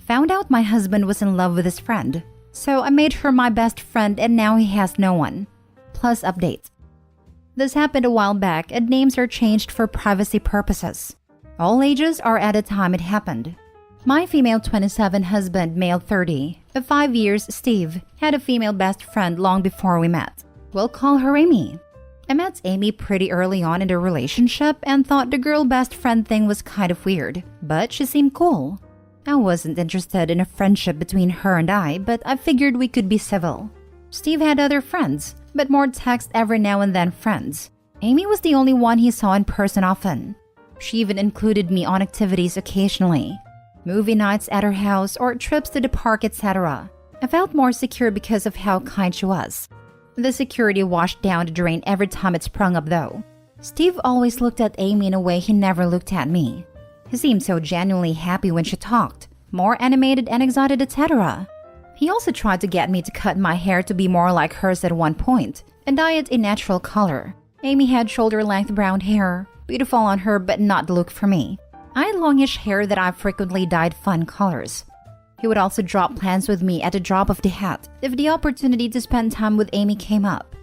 Found out my husband was in love with his friend, so I made her my best friend and now he has no one. Plus update. This happened a while back and names are changed for privacy purposes. All ages are at the time it happened. My female 27 husband, male 30, of 5 years, Steve, had a female best friend long before we met. We'll call her Amy. I met Amy pretty early on in the relationship and thought the girl best friend thing was kind of weird, but she seemed cool. I wasn't interested in a friendship between her and I, but I figured we could be civil. Steve had other friends, but more text every now and then friends. Amy was the only one he saw in person often. She even included me on activities occasionally. Movie nights at her house or trips to the park, etc. I felt more secure because of how kind she was. The security washed down the drain every time it sprung up though. Steve always looked at Amy in a way he never looked at me. He seemed so genuinely happy when she talked, more animated and excited, etc. He also tried to get me to cut my hair to be more like hers at one point and dye it a natural color. Amy had shoulder-length brown hair, beautiful on her but not the look for me. I had longish hair that I frequently dyed fun colors. He would also drop plans with me at a drop of the hat if the opportunity to spend time with Amy came up.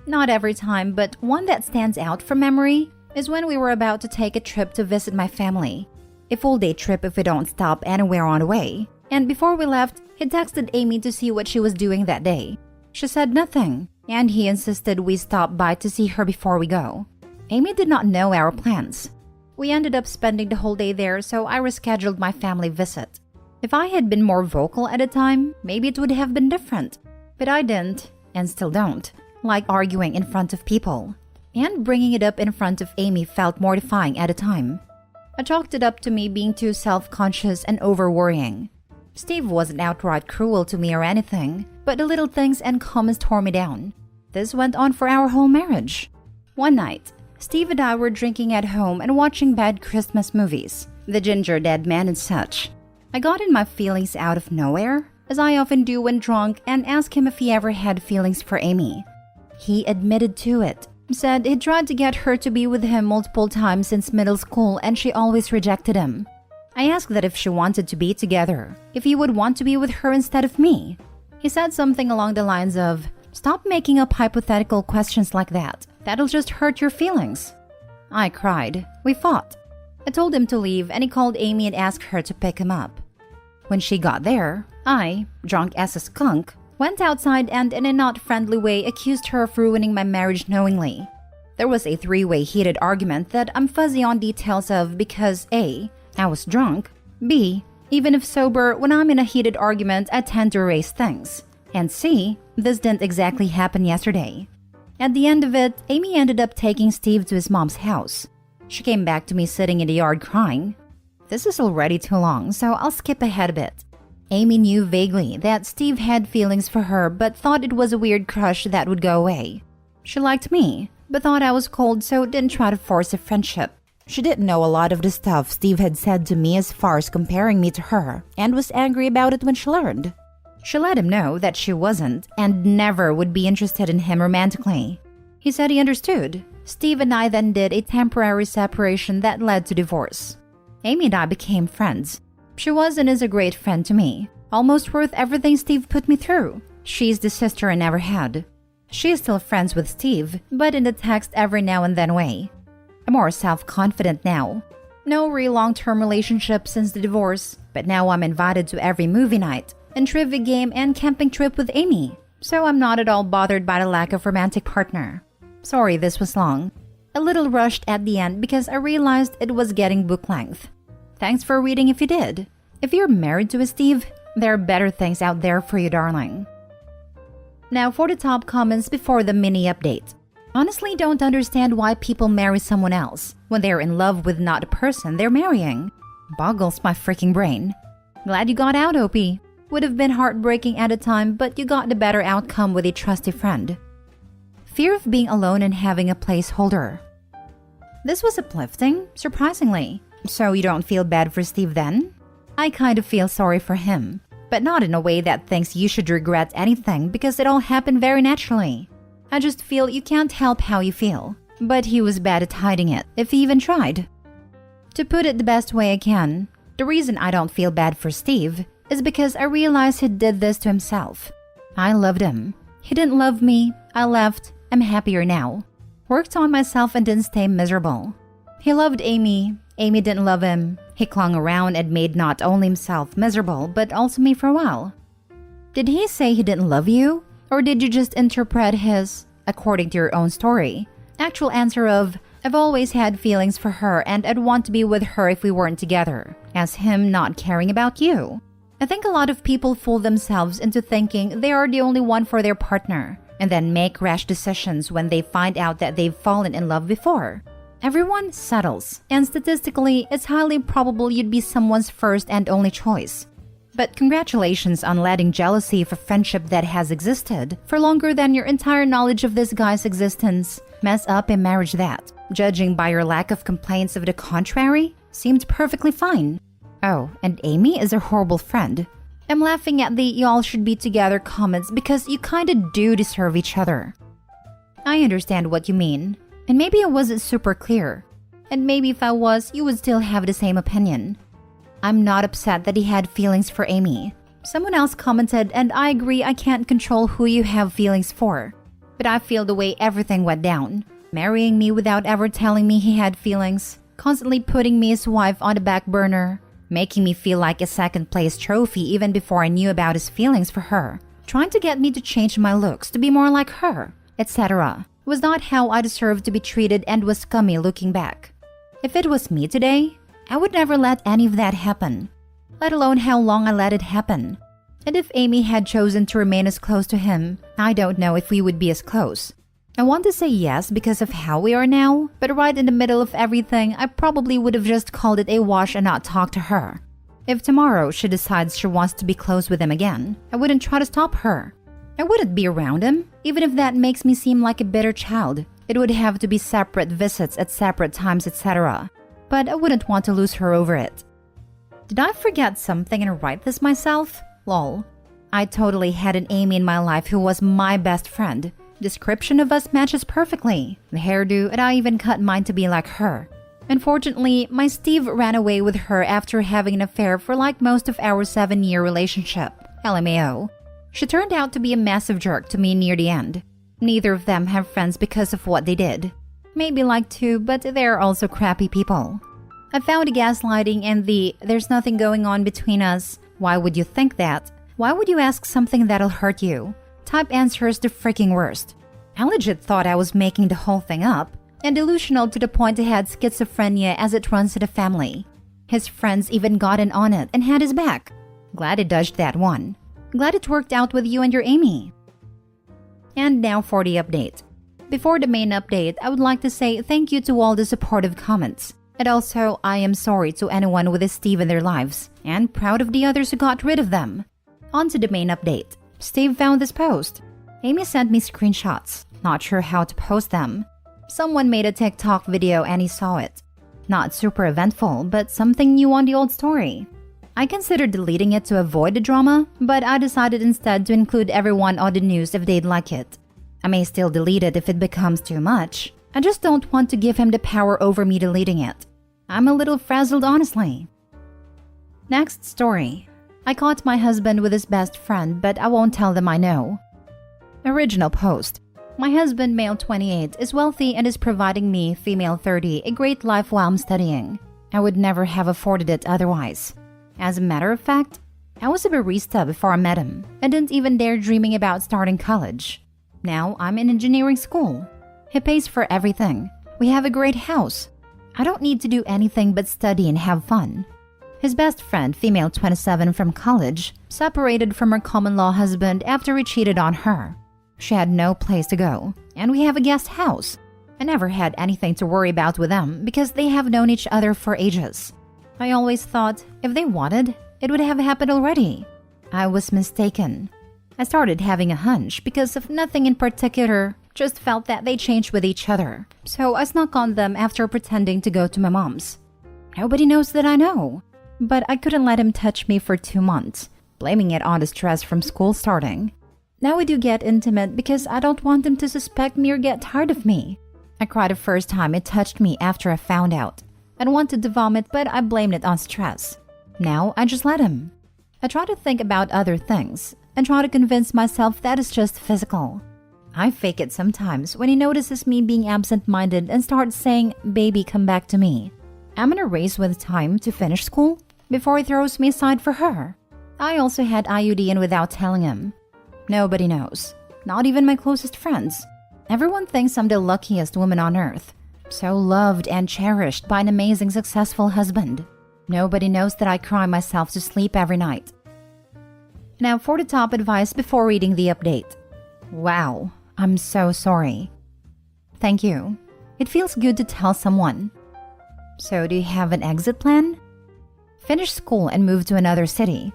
Not every time, but one that stands out from memory is when we were about to take a trip to visit my family. A full-day trip if we don't stop anywhere on the way. And before we left, he texted Amy to see what she was doing that day. She said nothing, and he insisted we stop by to see her before we go. Amy did not know our plans. We ended up spending the whole day there, so I rescheduled my family visit. If I had been more vocal at the time, maybe it would have been different. But I didn't, and still don't, like arguing in front of people. And bringing it up in front of Amy felt mortifying at the time. I chalked it up to me being too self-conscious and over-worrying. Steve wasn't outright cruel to me or anything, but the little things and comments tore me down. This went on for our whole marriage. One night, Steve and I were drinking at home and watching bad Christmas movies, The Ginger Dead Man and such. I got in my feelings out of nowhere, as I often do when drunk, and asked him if he ever had feelings for Amy. He admitted to it. Said he tried to get her to be with him multiple times since middle school and she always rejected him. I asked that if she wanted to be together, if he would want to be with her instead of me. He said something along the lines of, "Stop making up hypothetical questions like that. That'll just hurt your feelings." I cried. We fought. I told him to leave and he called Amy and asked her to pick him up. When she got there, I, drunk as a skunk, went outside and in a not friendly way accused her of ruining my marriage knowingly. There was a three-way heated argument that I'm fuzzy on details of because A, I was drunk, B, even if sober, when I'm in a heated argument I tend to erase things, and C, this didn't exactly happen yesterday. At the end of it, Amy ended up taking Steve to his mom's house. She came back to me sitting in the yard crying. This is already too long, so I'll skip ahead a bit. Amy knew vaguely that Steve had feelings for her but thought it was a weird crush that would go away. She liked me, but thought I was cold so didn't try to force a friendship. She didn't know a lot of the stuff Steve had said to me as far as comparing me to her and was angry about it when she learned. She let him know that she wasn't and never would be interested in him romantically. He said he understood. Steve and I then did a temporary separation that led to divorce. Amy and I became friends. She was and is a great friend to me, almost worth everything Steve put me through. She's the sister I never had. She is still friends with Steve, but in the text every now and then way. I'm more self-confident now. No real long-term relationship since the divorce, but now I'm invited to every movie night, and trivia game and camping trip with Amy, so I'm not at all bothered by the lack of romantic partner. Sorry this was long. A little rushed at the end because I realized it was getting book length. Thanks for reading if you did. If you're married to a Steve, there are better things out there for you, darling. Now for the top comments before the mini update. Honestly don't understand why people marry someone else when they're in love with not the person they're marrying. Boggles my freaking brain. Glad you got out, OP. Would have been heartbreaking at the time, but you got the better outcome with a trusty friend. Fear of being alone and having a placeholder. This was uplifting, surprisingly. So you don't feel bad for Steve then? I kind of feel sorry for him, but not in a way that thinks you should regret anything because it all happened very naturally. I just feel you can't help how you feel. but he was bad at hiding it, if he even tried. To put it the best way I can, the reason I don't feel bad for Steve is because I realize he did this to himself. I loved him. He didn't love me. I left. I'm happier now. Worked on myself and didn't stay miserable. He loved Amy. Amy didn't love him. He clung around and made not only himself miserable, but also me for a while. Did he say he didn't love you? Or did you just interpret his, according to your own story, actual answer of, I've always had feelings for her and I'd want to be with her if we weren't together, as him not caring about you? I think a lot of people fool themselves into thinking they are the only one for their partner, and then make rash decisions when they find out that they've fallen in love before. Everyone settles, and statistically, it's highly probable you'd be someone's first and only choice. But congratulations on letting jealousy of a friendship that has existed for longer than your entire knowledge of this guy's existence mess up a marriage that, judging by your lack of complaints of the contrary, seemed perfectly fine. Oh, and Amy is a horrible friend. I'm laughing at the y'all should be together comments because you kinda do deserve each other. I understand what you mean, and maybe I wasn't super clear. And maybe if I was, you would still have the same opinion. I'm not upset that he had feelings for Amy. Someone else commented, and I agree I can't control who you have feelings for. But I feel the way everything went down. Marrying me without ever telling me he had feelings. Constantly putting me as wife on the back burner. Making me feel like a second-place trophy even before I knew about his feelings for her. Trying to get me to change my looks to be more like her, etc. was not how I deserved to be treated and was scummy looking back. If it was me today, I would never let any of that happen, let alone how long I let it happen. And if Amy had chosen to remain as close to him, I don't know if we would be as close. I want to say yes because of how we are now, but right in the middle of everything, I probably would have just called it a wash and not talked to her. If tomorrow she decides she wants to be close with him again, I wouldn't try to stop her. I wouldn't be around him, even if that makes me seem like a bitter child. It would have to be separate visits at separate times, etc. But I wouldn't want to lose her over it. Did I forget something and write this myself? Lol. I totally had an Amy in my life who was my best friend. Description of us matches perfectly. The hairdo, and I even cut mine to be like her. Unfortunately, my Steve ran away with her after having an affair for like most of our 7-year relationship. LMAO. She turned out to be a massive jerk to me near the end. Neither of them have friends because of what they did. Maybe like 2, but they're also crappy people. I found the gaslighting and the there's nothing going on between us. Why would you think that? Why would you ask something that'll hurt you? Type answers the freaking worst. I legit thought I was making the whole thing up, and delusional to the point I had schizophrenia as it runs in the family. His friends even got in on it and had his back. Glad I dodged that one. Glad it worked out with you and your Amy. And now for the update. Before the main update, I would like to say thank you to all the supportive comments. And also, I am sorry to anyone with a Steve in their lives, and proud of the others who got rid of them. On to the main update. Steve found this post. Amy sent me screenshots. Not sure how to post them. Someone made a TikTok video and he saw it. Not super eventful, but something new on the old story. I considered deleting it to avoid the drama, but I decided instead to include everyone on the news if they'd like it. I may still delete it if it becomes too much. I just don't want to give him the power over me deleting it. I'm a little frazzled, honestly. Next story. I caught my husband with his best friend, but I won't tell them I know. Original post. My husband, male 28, is wealthy and is providing me, female 30, a great life while I'm studying. I would never have afforded it otherwise. As a matter of fact, I was a barista before I met him and didn't even dare dreaming about starting college. Now I'm in engineering school. He pays for everything. We have a great house. I don't need to do anything but study and have fun. His best friend, female 27 from college, separated from her common-law husband after he cheated on her. She had no place to go, and we have a guest house. I never had anything to worry about with them because they have known each other for ages. I always thought if they wanted, it would have happened already. I was mistaken. I started having a hunch because of nothing in particular, just felt that they changed with each other. So I snuck on them after pretending to go to my mom's. Nobody knows that I know. But I couldn't let him touch me for 2 months, blaming it on the stress from school starting. Now we do get intimate because I don't want him to suspect me or get tired of me. I cried the first time it touched me after I found out. I wanted to vomit, but I blamed it on stress. Now I just let him. I try to think about other things and try to convince myself that it's just physical. I fake it sometimes when he notices me being absent-minded and starts saying, "Baby, come back to me." I'm in a race with time to finish school before he throws me aside for her. I also had IUD in without telling him. Nobody knows, not even my closest friends. Everyone thinks I'm the luckiest woman on earth, so loved and cherished by an amazing, successful husband. Nobody knows that I cry myself to sleep every night. Now for the top advice before reading the update. Wow, I'm so sorry. Thank you. It feels good to tell someone. So do you have an exit plan? Finish school and move to another city.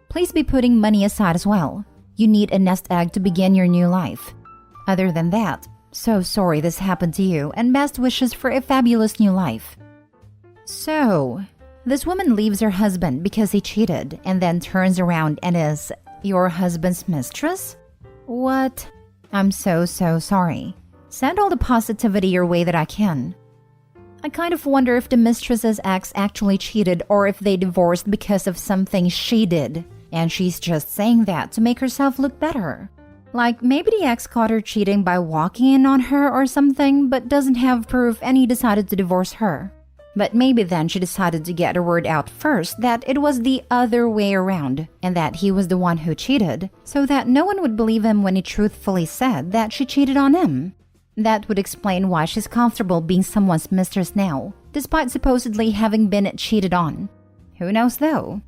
Please be putting money aside as well. You need a nest egg to begin your new life. Other than that, so sorry this happened to you and best wishes for a fabulous new life. So, this woman leaves her husband because he cheated and then turns around and is your husband's mistress? What? I'm so sorry. Send all the positivity your way that I can. I kind of wonder if the mistress's ex actually cheated or if they divorced because of something she did, and she's just saying that to make herself look better. Like maybe the ex caught her cheating by walking in on her or something but doesn't have proof and he decided to divorce her. But maybe then she decided to get a word out first that it was the other way around and that he was the one who cheated, so that no one would believe him when he truthfully said that she cheated on him. That would explain why she's comfortable being someone's mistress now, despite supposedly having been cheated on. Who knows though?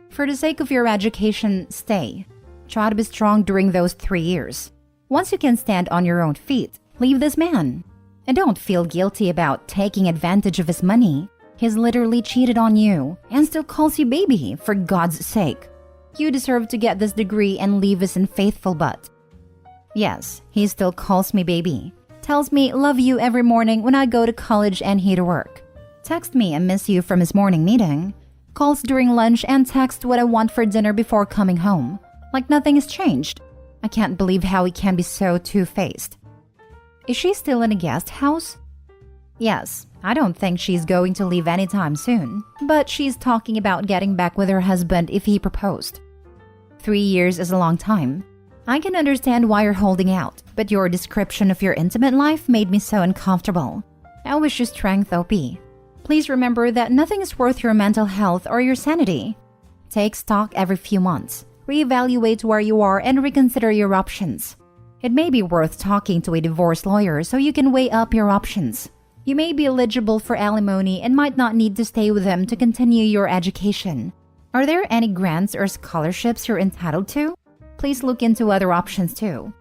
For the sake of your education, stay. Try to be strong during those 3 years. Once you can stand on your own feet, leave this man. And don't feel guilty about taking advantage of his money. He's literally cheated on you and still calls you baby, for God's sake. You deserve to get this degree and leave his unfaithful butt. Yes, he still calls me baby. Tells me love you every morning when I go to college and he to work. Text me I miss you from his morning meeting. Calls during lunch and text what I want for dinner before coming home. Like nothing has changed. I can't believe how he can be so two-faced. Is she still in a guest house? Yes, I don't think she's going to leave anytime soon, but she's talking about getting back with her husband if he proposed. 3 years is a long time. I can understand why you're holding out, but your description of your intimate life made me so uncomfortable. I wish you strength, OP. Please remember that nothing is worth your mental health or your sanity. Take stock every few months. Reevaluate where you are and reconsider your options. It may be worth talking to a divorce lawyer so you can weigh up your options. You may be eligible for alimony and might not need to stay with them to continue your education. Are there any grants or scholarships you're entitled to? Please look into other options too.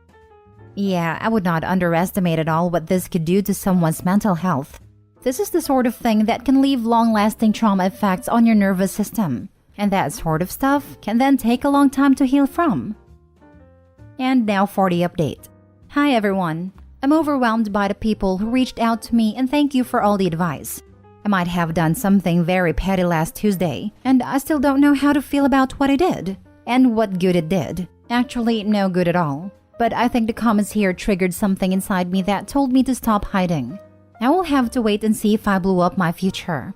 Yeah, I would not underestimate at all what this could do to someone's mental health. This is the sort of thing that can leave long-lasting trauma effects on your nervous system. And that sort of stuff can then take a long time to heal from. And now for the update. Hi everyone. I'm overwhelmed by the people who reached out to me and thank you for all the advice. I might have done something very petty last Tuesday, and I still don't know how to feel about what I did and what good it did. Actually, no good at all. But I think the comments here triggered something inside me that told me to stop hiding. I will have to wait and see if I blew up my future.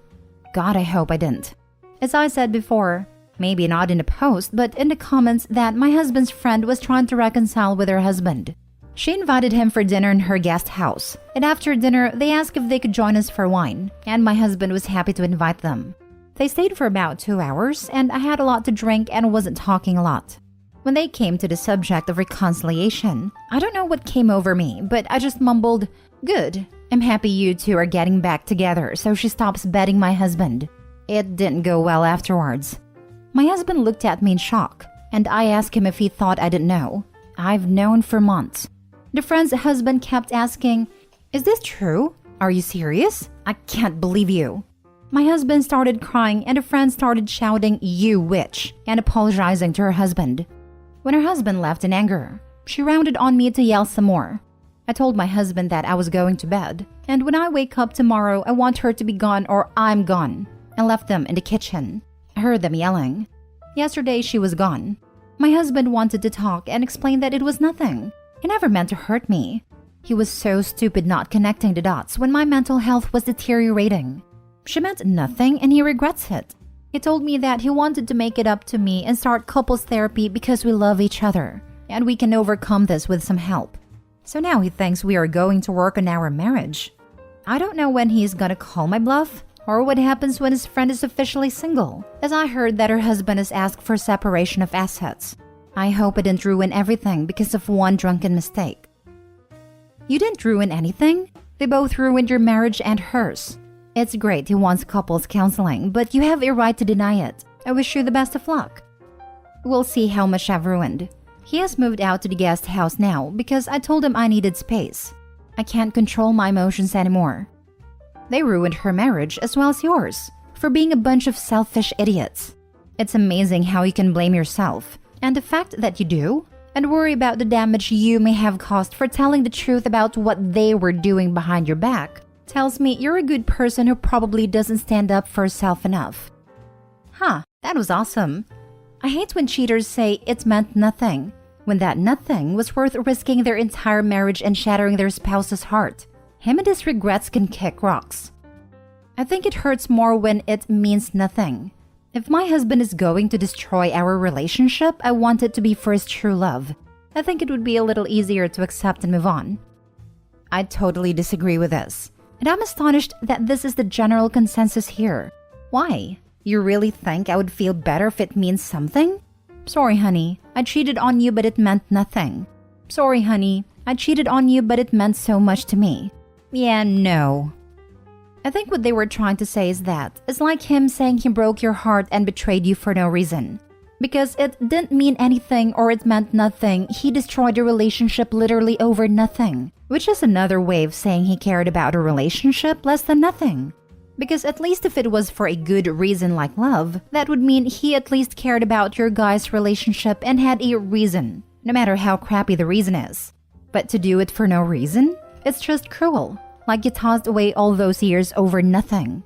God, I hope I didn't. As I said before, maybe not in the post, but in the comments that my husband's friend was trying to reconcile with her husband. She invited him for dinner in her guest house, and after dinner, they asked if they could join us for wine, and my husband was happy to invite them. They stayed for about 2 hours, and I had a lot to drink and wasn't talking a lot. When they came to the subject of reconciliation, I don't know what came over me, but I just mumbled, "Good, I'm happy you two are getting back together so she stops betting my husband." It didn't go well afterwards. My husband looked at me in shock, and I asked him if he thought I didn't know. I've known for months. The friend's husband kept asking, "Is this true? Are you serious? I can't believe you." My husband started crying and a friend started shouting, "You witch," and apologizing to her husband. When her husband left in anger, she rounded on me to yell some more. I told my husband that I was going to bed, and when I wake up tomorrow, I want her to be gone or I'm gone, and left them in the kitchen. I heard them yelling. Yesterday, she was gone. My husband wanted to talk and explain that it was nothing. He never meant to hurt me. He was so stupid not connecting the dots when my mental health was deteriorating. She meant nothing and he regrets it. He told me that he wanted to make it up to me and start couples therapy because we love each other and we can overcome this with some help. So now he thinks we are going to work on our marriage. I don't know when he's gonna call my bluff or what happens when his friend is officially single, as I heard that her husband has asked for separation of assets. I hope it didn't ruin everything because of one drunken mistake. You didn't ruin anything. They both ruined your marriage and hers. It's great he wants couples counseling, but you have a right to deny it. I wish you the best of luck. We'll see how much I've ruined. He has moved out to the guest house now because I told him I needed space. I can't control my emotions anymore. They ruined her marriage as well as yours for being a bunch of selfish idiots. It's amazing how you can blame yourself, and the fact that you do, and worry about the damage you may have caused for telling the truth about what they were doing behind your back, tells me you're a good person who probably doesn't stand up for herself enough. Huh, that was awesome. I hate when cheaters say it meant nothing, when that nothing was worth risking their entire marriage and shattering their spouse's heart. Him and his regrets can kick rocks. I think it hurts more when it means nothing. If my husband is going to destroy our relationship, I want it to be for his true love. I think it would be a little easier to accept and move on. I totally disagree with this, and I'm astonished that this is the general consensus here. Why? You really think I would feel better if it means something? Sorry, honey, I cheated on you, but it meant nothing. Sorry, honey, I cheated on you, but it meant so much to me. Yeah, no. I think what they were trying to say is that it's like him saying he broke your heart and betrayed you for no reason. Because it didn't mean anything or it meant nothing, he destroyed your relationship literally over nothing. Which is another way of saying he cared about a relationship less than nothing. Because at least if it was for a good reason like love, that would mean he at least cared about your guys' relationship and had a reason, no matter how crappy the reason is. But to do it for no reason? It's just cruel. Like you tossed away all those years over nothing.